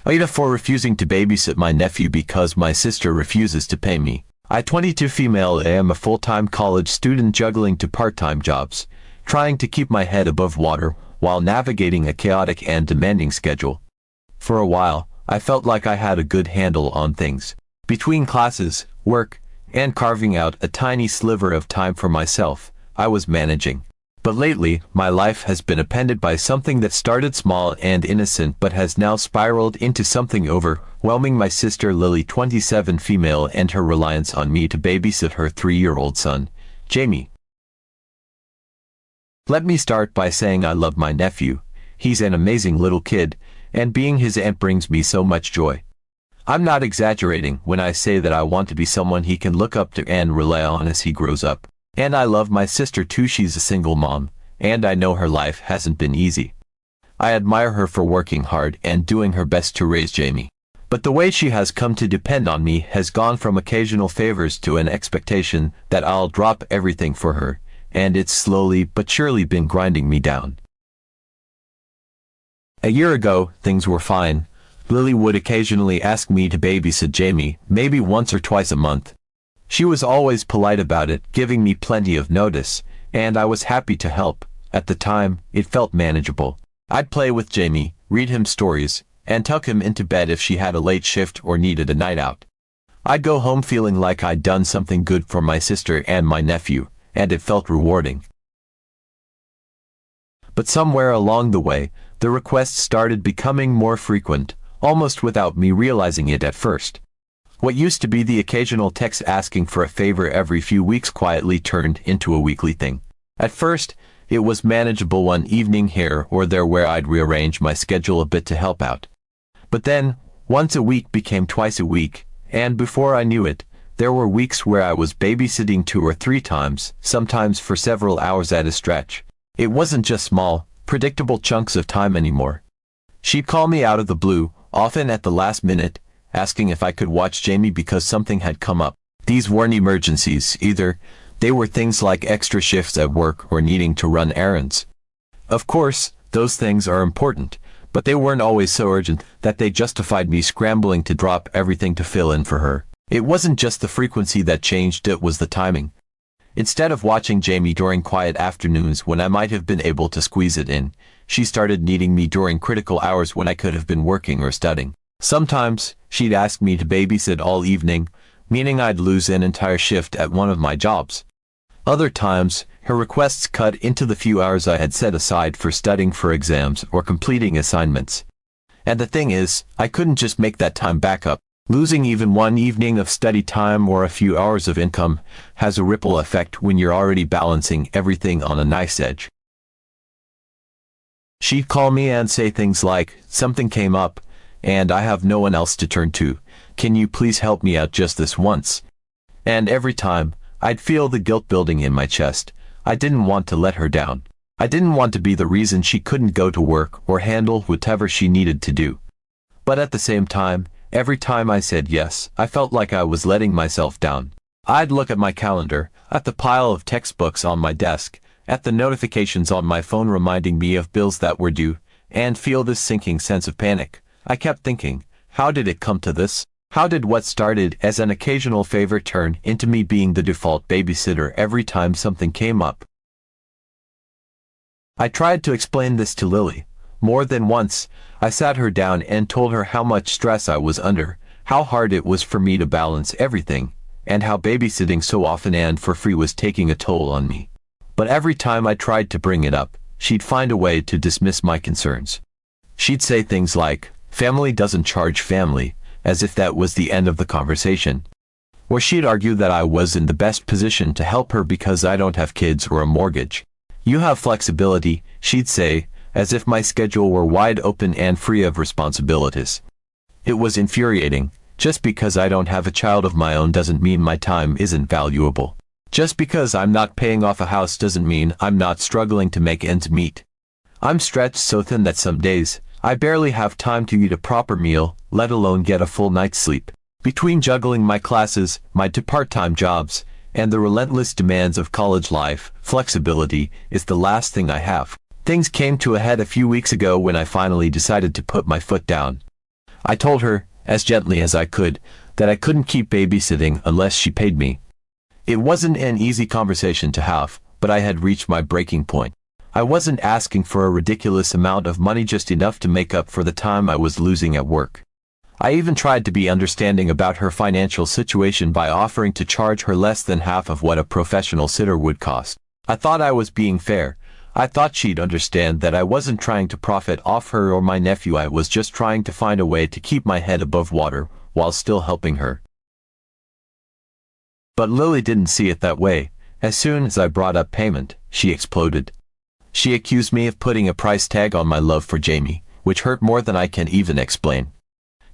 AITA for refusing to babysit my nephew because my sister refuses to pay me. I 22 female am a full-time college student juggling two part-time jobs, trying to keep my head above water while navigating a chaotic and demanding schedule. For a while, I felt like I had a good handle on things. Between classes, work, and carving out a tiny sliver of time for myself, I was managing. But lately, my life has been appended by something that started small and innocent but has now spiraled into something overwhelming. My sister Lily, 27 female, and her reliance on me to babysit her 3-year-old son, Jamie. Let me start by saying I love my nephew. He's an amazing little kid, and being his aunt brings me so much joy. I'm not exaggerating when I say that I want to be someone he can look up to and rely on as he grows up. And I love my sister too. She's a single mom, and I know her life hasn't been easy. I admire her for working hard and doing her best to raise Jamie. But the way she has come to depend on me has gone from occasional favors to an expectation that I'll drop everything for her, and it's slowly but surely been grinding me down. A year ago, things were fine. Lily would occasionally ask me to babysit Jamie, maybe once or twice a month. She was always polite about it, giving me plenty of notice, and I was happy to help. At the time, it felt manageable. I'd play with Jamie, read him stories, and tuck him into bed if she had a late shift or needed a night out. I'd go home feeling like I'd done something good for my sister and my nephew, and it felt rewarding. But somewhere along the way, the requests started becoming more frequent, almost without me realizing it at first. What used to be the occasional text asking for a favor every few weeks quietly turned into a weekly thing. At first, it was manageable, one evening here or there where I'd rearrange my schedule a bit to help out. But then, once a week became twice a week, and before I knew it, there were weeks where I was babysitting 2 or 3 times, sometimes for several hours at a stretch. It wasn't just small, predictable chunks of time anymore. She'd call me out of the blue, often at the last minute, asking if I could watch Jamie because something had come up. These weren't emergencies either. They were things like extra shifts at work or needing to run errands. Of course, those things are important, but they weren't always so urgent that they justified me scrambling to drop everything to fill in for her. It wasn't just the frequency that changed, it was the timing. Instead of watching Jamie during quiet afternoons when I might have been able to squeeze it in, she started needing me during critical hours when I could have been working or studying. Sometimes, she'd ask me to babysit all evening, meaning I'd lose an entire shift at one of my jobs. Other times, her requests cut into the few hours I had set aside for studying for exams or completing assignments. And the thing is, I couldn't just make that time back up. Losing even one evening of study time or a few hours of income has a ripple effect when you're already balancing everything on a knife's edge. She'd call me and say things like, "Something came up, and I have no one else to turn to. Can you please help me out just this once?" And every time, I'd feel the guilt building in my chest. I didn't want to let her down. I didn't want to be the reason she couldn't go to work or handle whatever she needed to do. But at the same time, every time I said yes, I felt like I was letting myself down. I'd look at my calendar, at the pile of textbooks on my desk, at the notifications on my phone reminding me of bills that were due, and feel this sinking sense of panic. I kept thinking, how did it come to this? How did what started as an occasional favor turn into me being the default babysitter every time something came up? I tried to explain this to Lily. More than once, I sat her down and told her how much stress I was under, how hard it was for me to balance everything, and how babysitting so often and for free was taking a toll on me. But every time I tried to bring it up, she'd find a way to dismiss my concerns. She'd say things like, "Family doesn't charge family," as if that was the end of the conversation. Or she'd argue that I was in the best position to help her because I don't have kids or a mortgage. "You have flexibility," she'd say, as if my schedule were wide open and free of responsibilities. It was infuriating. Just because I don't have a child of my own doesn't mean my time isn't valuable. Just because I'm not paying off a house doesn't mean I'm not struggling to make ends meet. I'm stretched so thin that some days, I barely have time to eat a proper meal, let alone get a full night's sleep. Between juggling my classes, my 2 part-time jobs, and the relentless demands of college life, flexibility is the last thing I have. Things came to a head a few weeks ago when I finally decided to put my foot down. I told her, as gently as I could, that I couldn't keep babysitting unless she paid me. It wasn't an easy conversation to have, but I had reached my breaking point. I wasn't asking for a ridiculous amount of money, just enough to make up for the time I was losing at work. I even tried to be understanding about her financial situation by offering to charge her less than half of what a professional sitter would cost. I thought I was being fair. I thought she'd understand that I wasn't trying to profit off her or my nephew. I was just trying to find a way to keep my head above water while still helping her. But Lily didn't see it that way. As soon as I brought up payment, she exploded. She accused me of putting a price tag on my love for Jamie, which hurt more than I can even explain.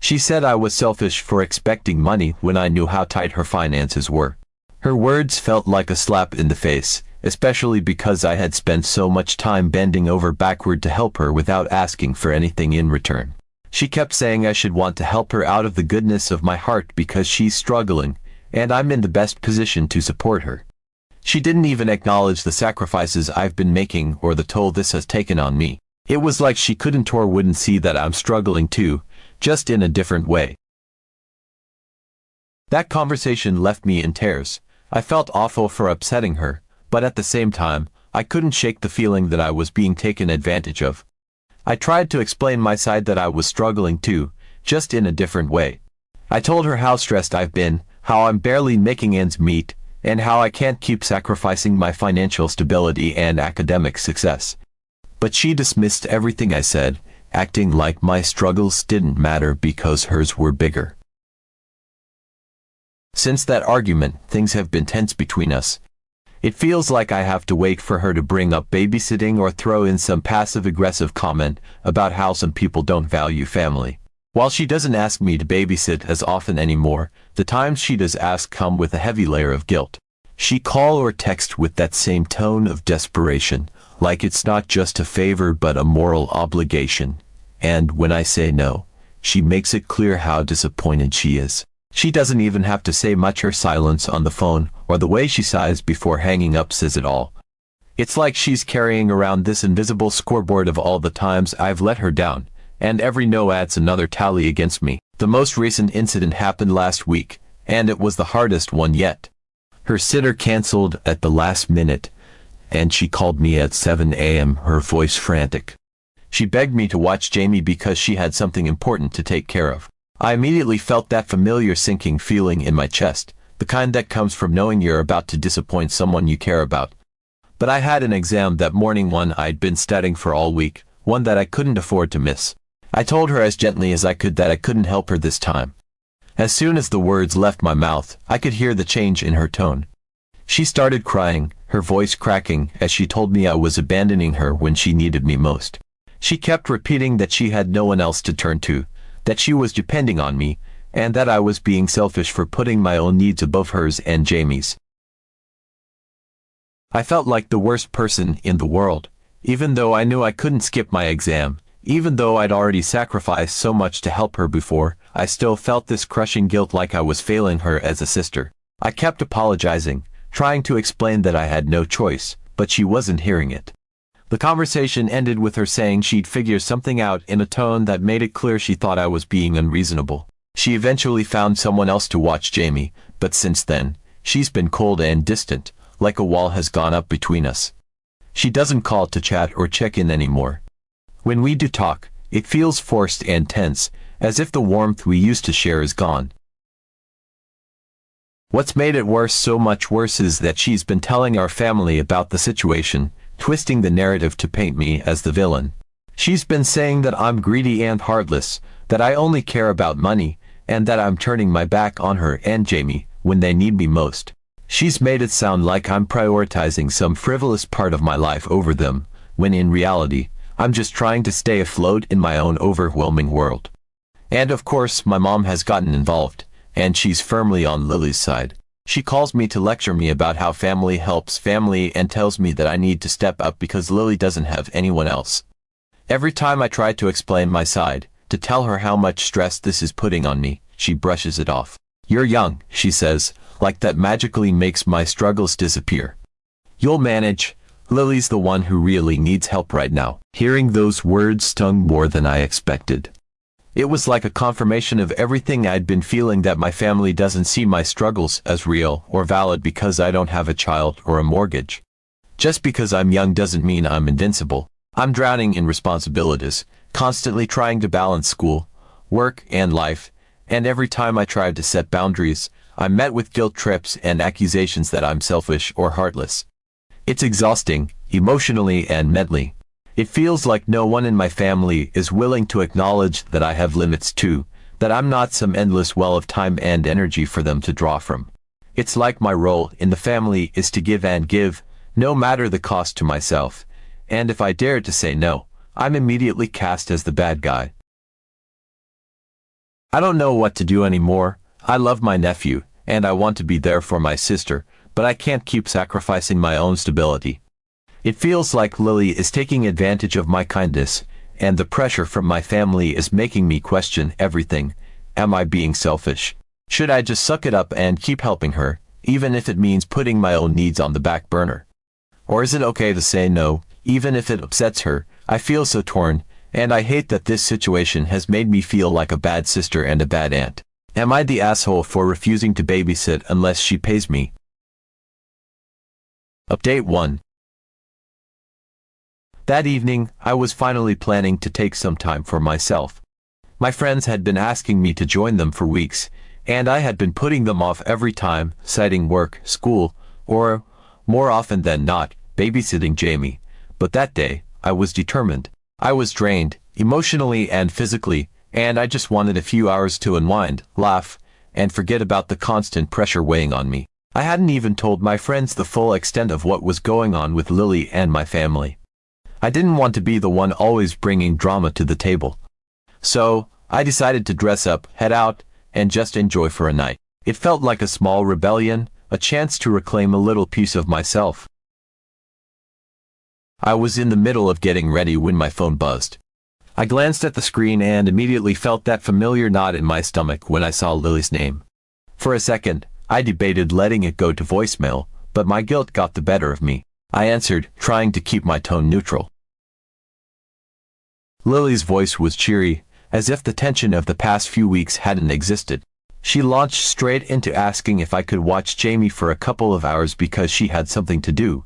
She said I was selfish for expecting money when I knew how tight her finances were. Her words felt like a slap in the face, especially because I had spent so much time bending over backward to help her without asking for anything in return. She kept saying I should want to help her out of the goodness of my heart because she's struggling, and I'm in the best position to support her. She didn't even acknowledge the sacrifices I've been making or the toll this has taken on me. It was like she couldn't or wouldn't see that I'm struggling too, just in a different way. That conversation left me in tears. I felt awful for upsetting her, but at the same time, I couldn't shake the feeling that I was being taken advantage of. I tried to explain my side, that I was struggling too, just in a different way. I told her how stressed I've been, how I'm barely making ends meet, and how I can't keep sacrificing my financial stability and academic success. But she dismissed everything I said, acting like my struggles didn't matter because hers were bigger. Since that argument, things have been tense between us. It feels like I have to wait for her to bring up babysitting or throw in some passive-aggressive comment about how some people don't value family. While she doesn't ask me to babysit as often anymore, the times she does ask come with a heavy layer of guilt. She call or text with that same tone of desperation, like it's not just a favor but a moral obligation. And when I say no, she makes it clear how disappointed she is. She doesn't even have to say much. Her silence on the phone or the way she sighs before hanging up says it all. It's like she's carrying around this invisible scoreboard of all the times I've let her down, and every no adds another tally against me. The most recent incident happened last week, and it was the hardest one yet. Her sitter canceled at the last minute, and she called me at 7 a.m., her voice frantic. She begged me to watch Jamie because she had something important to take care of. I immediately felt that familiar sinking feeling in my chest, the kind that comes from knowing you're about to disappoint someone you care about. But I had an exam that morning, one I'd been studying for all week, one that I couldn't afford to miss. I told her as gently as I could that I couldn't help her this time. As soon as the words left my mouth, I could hear the change in her tone. She started crying, her voice cracking, as she told me I was abandoning her when she needed me most. She kept repeating that she had no one else to turn to, that she was depending on me, and that I was being selfish for putting my own needs above hers and Jamie's. I felt like the worst person in the world, even though I knew I couldn't skip my exam. Even though I'd already sacrificed so much to help her before, I still felt this crushing guilt, like I was failing her as a sister. I kept apologizing, trying to explain that I had no choice, but she wasn't hearing it. The conversation ended with her saying she'd figure something out in a tone that made it clear she thought I was being unreasonable. She eventually found someone else to watch Jamie, but since then, she's been cold and distant, like a wall has gone up between us. She doesn't call to chat or check in anymore. When we do talk, it feels forced and tense, as if the warmth we used to share is gone. What's made it worse, so much worse, is that she's been telling our family about the situation, twisting the narrative to paint me as the villain. She's been saying that I'm greedy and heartless, that I only care about money, and that I'm turning my back on her and Jamie when they need me most. She's made it sound like I'm prioritizing some frivolous part of my life over them, when in reality, I'm just trying to stay afloat in my own overwhelming world. And of course, my mom has gotten involved, and she's firmly on Lily's side. She calls me to lecture me about how family helps family and tells me that I need to step up because Lily doesn't have anyone else. Every time I try to explain my side, to tell her how much stress this is putting on me, she brushes it off. "You're young," she says, like that magically makes my struggles disappear. "You'll manage. Lily's the one who really needs help right now." Hearing those words stung more than I expected. It was like a confirmation of everything I'd been feeling, that my family doesn't see my struggles as real or valid because I don't have a child or a mortgage. Just because I'm young doesn't mean I'm invincible. I'm drowning in responsibilities, constantly trying to balance school, work, and life, and every time I tried to set boundaries, I'm met with guilt trips and accusations that I'm selfish or heartless. It's exhausting, emotionally and mentally. It feels like no one in my family is willing to acknowledge that I have limits too, that I'm not some endless well of time and energy for them to draw from. It's like my role in the family is to give and give, no matter the cost to myself, and if I dare to say no, I'm immediately cast as the bad guy. I don't know what to do anymore. I love my nephew, and I want to be there for my sister, but I can't keep sacrificing my own stability. It feels like Lily is taking advantage of my kindness, and the pressure from my family is making me question everything. Am I being selfish? Should I just suck it up and keep helping her, even if it means putting my own needs on the back burner? Or is it okay to say no, even if it upsets her? I feel so torn, and I hate that this situation has made me feel like a bad sister and a bad aunt. Am I the asshole for refusing to babysit unless she pays me? Update 1. That evening, I was finally planning to take some time for myself. My friends had been asking me to join them for weeks, and I had been putting them off every time, citing work, school, or, more often than not, babysitting Jamie. But that day, I was determined. I was drained, emotionally and physically, and I just wanted a few hours to unwind, laugh, and forget about the constant pressure weighing on me. I hadn't even told my friends the full extent of what was going on with Lily and my family. I didn't want to be the one always bringing drama to the table. So, I decided to dress up, head out, and just enjoy for a night. It felt like a small rebellion, a chance to reclaim a little piece of myself. I was in the middle of getting ready when my phone buzzed. I glanced at the screen and immediately felt that familiar knot in my stomach when I saw Lily's name. For a second, I debated letting it go to voicemail, but my guilt got the better of me. I answered, trying to keep my tone neutral. Lily's voice was cheery, as if the tension of the past few weeks hadn't existed. She launched straight into asking if I could watch Jamie for a couple of hours because she had something to do.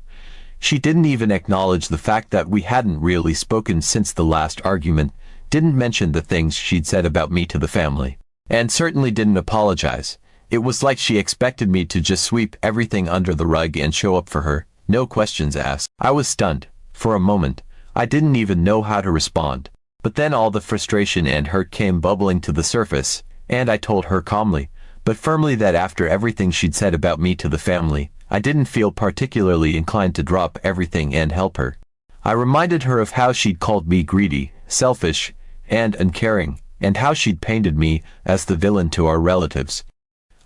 She didn't even acknowledge the fact that we hadn't really spoken since the last argument, didn't mention the things she'd said about me to the family, and certainly didn't apologize. It was like she expected me to just sweep everything under the rug and show up for her, no questions asked. I was stunned. For a moment, I didn't even know how to respond. But then all the frustration and hurt came bubbling to the surface, and I told her calmly, but firmly, that after everything she'd said about me to the family, I didn't feel particularly inclined to drop everything and help her. I reminded her of how she'd called me greedy, selfish, and uncaring, and how she'd painted me as the villain to our relatives.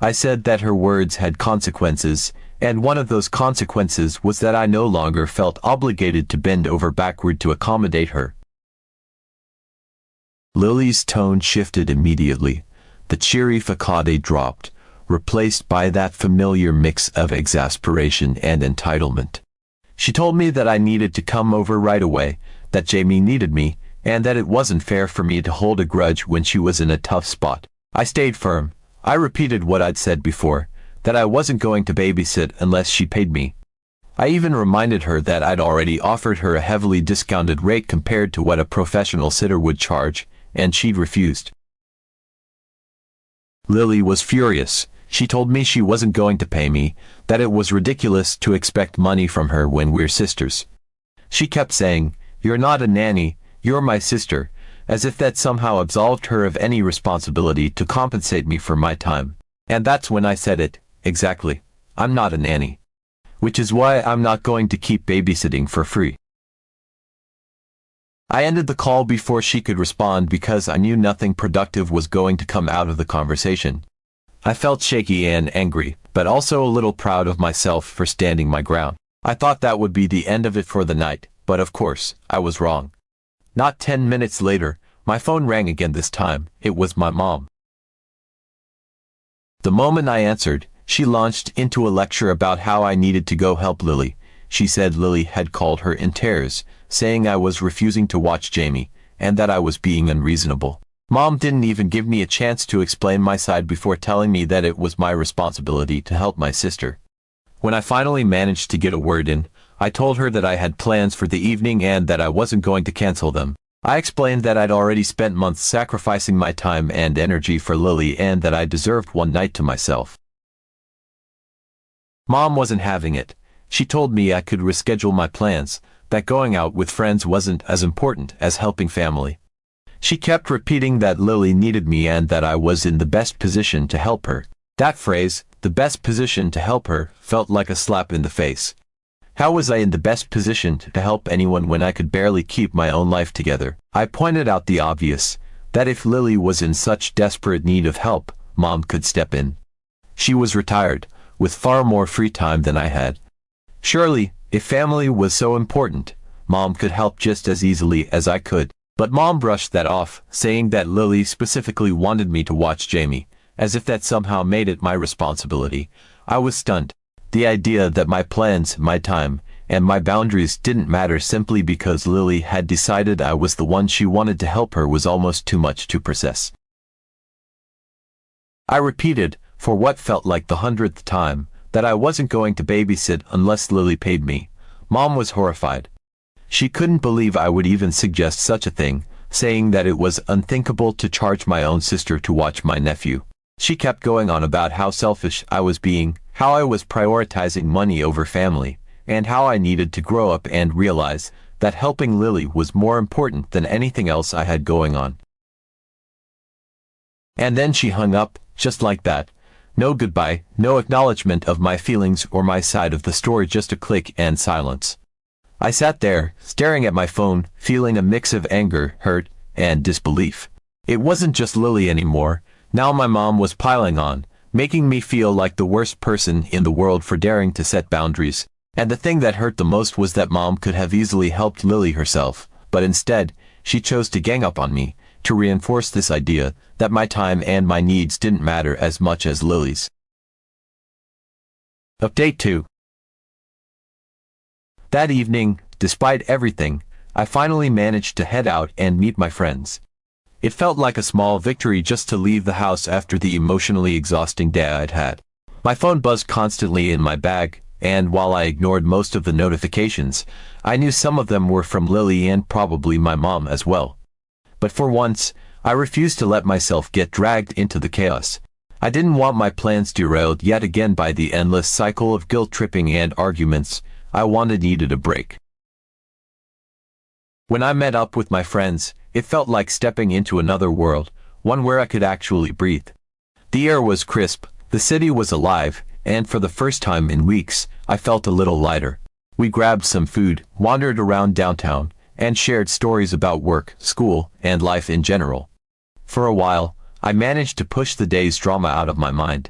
I said that her words had consequences, and one of those consequences was that I no longer felt obligated to bend over backward to accommodate her. Lily's tone shifted immediately. The cheery facade dropped, replaced by that familiar mix of exasperation and entitlement. She told me that I needed to come over right away, that Jamie needed me, and that it wasn't fair for me to hold a grudge when she was in a tough spot. I stayed firm. I repeated what I'd said before, that I wasn't going to babysit unless she paid me. I even reminded her that I'd already offered her a heavily discounted rate compared to what a professional sitter would charge, and she'd refused. Lily was furious. She told me she wasn't going to pay me, that it was ridiculous to expect money from her when we're sisters. She kept saying, "You're not a nanny, you're my sister," as if that somehow absolved her of any responsibility to compensate me for my time. And that's when I said it, exactly. I'm not a nanny. Which is why I'm not going to keep babysitting for free. I ended the call before she could respond because I knew nothing productive was going to come out of the conversation. I felt shaky and angry, but also a little proud of myself for standing my ground. I thought that would be the end of it for the night, but of course, I was wrong. Not 10 minutes later, my phone rang again. This time, it was my mom. The moment I answered, she launched into a lecture about how I needed to go help Lily. She said Lily had called her in tears, saying I was refusing to watch Jamie, and that I was being unreasonable. Mom didn't even give me a chance to explain my side before telling me that it was my responsibility to help my sister. When I finally managed to get a word in, I told her that I had plans for the evening and that I wasn't going to cancel them. I explained that I'd already spent months sacrificing my time and energy for Lily and that I deserved one night to myself. Mom wasn't having it. She told me I could reschedule my plans, that going out with friends wasn't as important as helping family. She kept repeating that Lily needed me and that I was in the best position to help her. That phrase, the best position to help her, felt like a slap in the face. How was I in the best position to help anyone when I could barely keep my own life together? I pointed out the obvious, that if Lily was in such desperate need of help, Mom could step in. She was retired, with far more free time than I had. Surely, if family was so important, Mom could help just as easily as I could. But Mom brushed that off, saying that Lily specifically wanted me to watch Jamie, as if that somehow made it my responsibility. I was stunned. The idea that my plans, my time, and my boundaries didn't matter simply because Lily had decided I was the one she wanted to help her was almost too much to process. I repeated, for what felt like the 100th time, that I wasn't going to babysit unless Lily paid me. Mom was horrified. She couldn't believe I would even suggest such a thing, saying that it was unthinkable to charge my own sister to watch my nephew. She kept going on about how selfish I was being, how I was prioritizing money over family, and how I needed to grow up and realize that helping Lily was more important than anything else I had going on. And then she hung up, just like that. No goodbye, no acknowledgement of my feelings or my side of the story, just a click and silence. I sat there, staring at my phone, feeling a mix of anger, hurt, and disbelief. It wasn't just Lily anymore. Now my mom was piling on, making me feel like the worst person in the world for daring to set boundaries. And the thing that hurt the most was that Mom could have easily helped Lily herself, but instead, she chose to gang up on me, to reinforce this idea that my time and my needs didn't matter as much as Lily's. Update 2. That evening, despite everything, I finally managed to head out and meet my friends. It felt like a small victory just to leave the house after the emotionally exhausting day I'd had. My phone buzzed constantly in my bag, and while I ignored most of the notifications, I knew some of them were from Lily and probably my mom as well. But for once, I refused to let myself get dragged into the chaos. I didn't want my plans derailed yet again by the endless cycle of guilt-tripping and arguments. I needed a break. When I met up with my friends, it felt like stepping into another world, one where I could actually breathe. The air was crisp, the city was alive, and for the first time in weeks, I felt a little lighter. We grabbed some food, wandered around downtown, and shared stories about work, school, and life in general. For a while, I managed to push the day's drama out of my mind.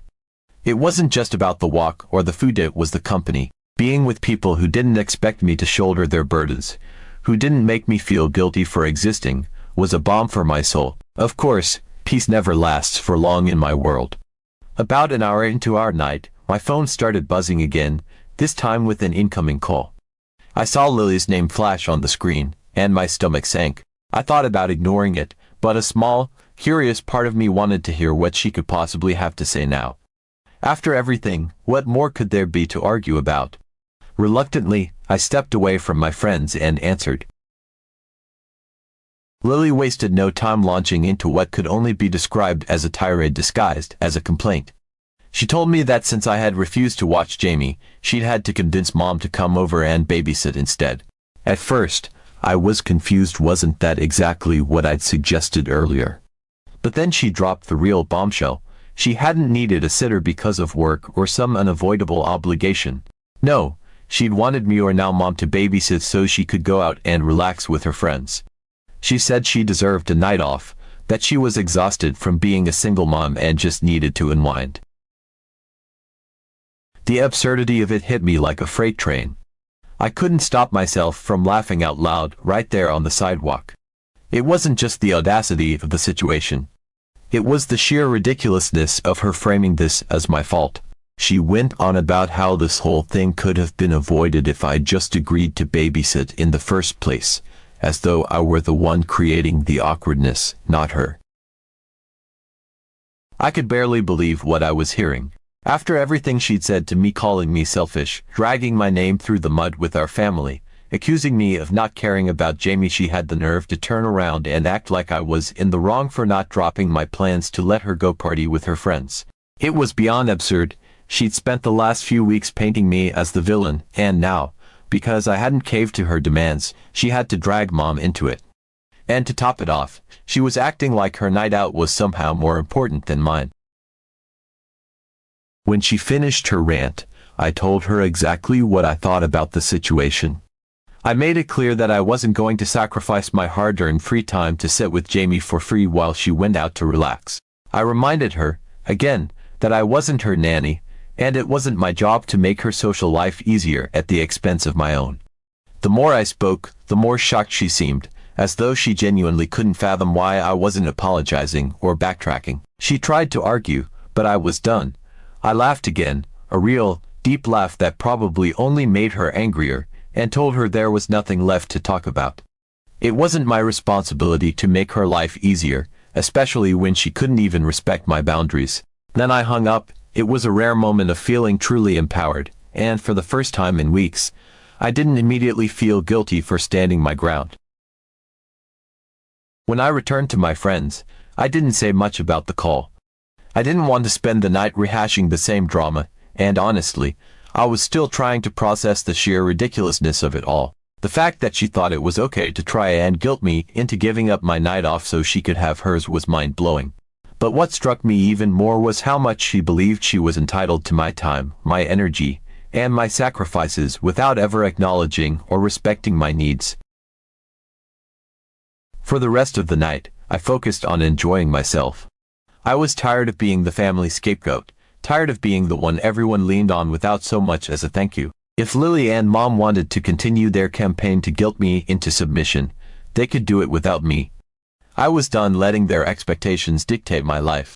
It wasn't just about the walk or the food, it was the company. Being with people who didn't expect me to shoulder their burdens, who didn't make me feel guilty for existing, was a balm for my soul. Of course, peace never lasts for long in my world. About an hour into our night, my phone started buzzing again, this time with an incoming call. I saw Lily's name flash on the screen, and my stomach sank. I thought about ignoring it, but a small, curious part of me wanted to hear what she could possibly have to say now. After everything, what more could there be to argue about? Reluctantly, I stepped away from my friends and answered. Lily wasted no time launching into what could only be described as a tirade disguised as a complaint. She told me that since I had refused to watch Jamie, she'd had to convince Mom to come over and babysit instead. At first, I was confused. Wasn't that exactly what I'd suggested earlier? But then she dropped the real bombshell. She hadn't needed a sitter because of work or some unavoidable obligation. No, she'd wanted me or now Mom to babysit so she could go out and relax with her friends. She said she deserved a night off, that she was exhausted from being a single mom and just needed to unwind. The absurdity of it hit me like a freight train. I couldn't stop myself from laughing out loud right there on the sidewalk. It wasn't just the audacity of the situation. It was the sheer ridiculousness of her framing this as my fault. She went on about how this whole thing could have been avoided if I'd just agreed to babysit in the first place, as though I were the one creating the awkwardness, not her. I could barely believe what I was hearing. After everything she'd said to me, calling me selfish, dragging my name through the mud with our family, accusing me of not caring about Jamie, she had the nerve to turn around and act like I was in the wrong for not dropping my plans to let her go party with her friends. It was beyond absurd. She'd spent the last few weeks painting me as the villain, and now, because I hadn't caved to her demands, she had to drag Mom into it. And to top it off, she was acting like her night out was somehow more important than mine. When she finished her rant, I told her exactly what I thought about the situation. I made it clear that I wasn't going to sacrifice my hard-earned free time to sit with Jamie for free while she went out to relax. I reminded her, again, that I wasn't her nanny, and it wasn't my job to make her social life easier at the expense of my own. The more I spoke, the more shocked she seemed, as though she genuinely couldn't fathom why I wasn't apologizing or backtracking. She tried to argue, but I was done. I laughed again, a real, deep laugh that probably only made her angrier, and told her there was nothing left to talk about. It wasn't my responsibility to make her life easier, especially when she couldn't even respect my boundaries. Then I hung up. It was a rare moment of feeling truly empowered, and for the first time in weeks, I didn't immediately feel guilty for standing my ground. When I returned to my friends, I didn't say much about the call. I didn't want to spend the night rehashing the same drama, and honestly, I was still trying to process the sheer ridiculousness of it all. The fact that she thought it was okay to try and guilt me into giving up my night off so she could have hers was mind-blowing. But what struck me even more was how much she believed she was entitled to my time, my energy, and my sacrifices without ever acknowledging or respecting my needs. For the rest of the night, I focused on enjoying myself. I was tired of being the family scapegoat, tired of being the one everyone leaned on without so much as a thank you. If Lily and Mom wanted to continue their campaign to guilt me into submission, they could do it without me. I was done letting their expectations dictate my life.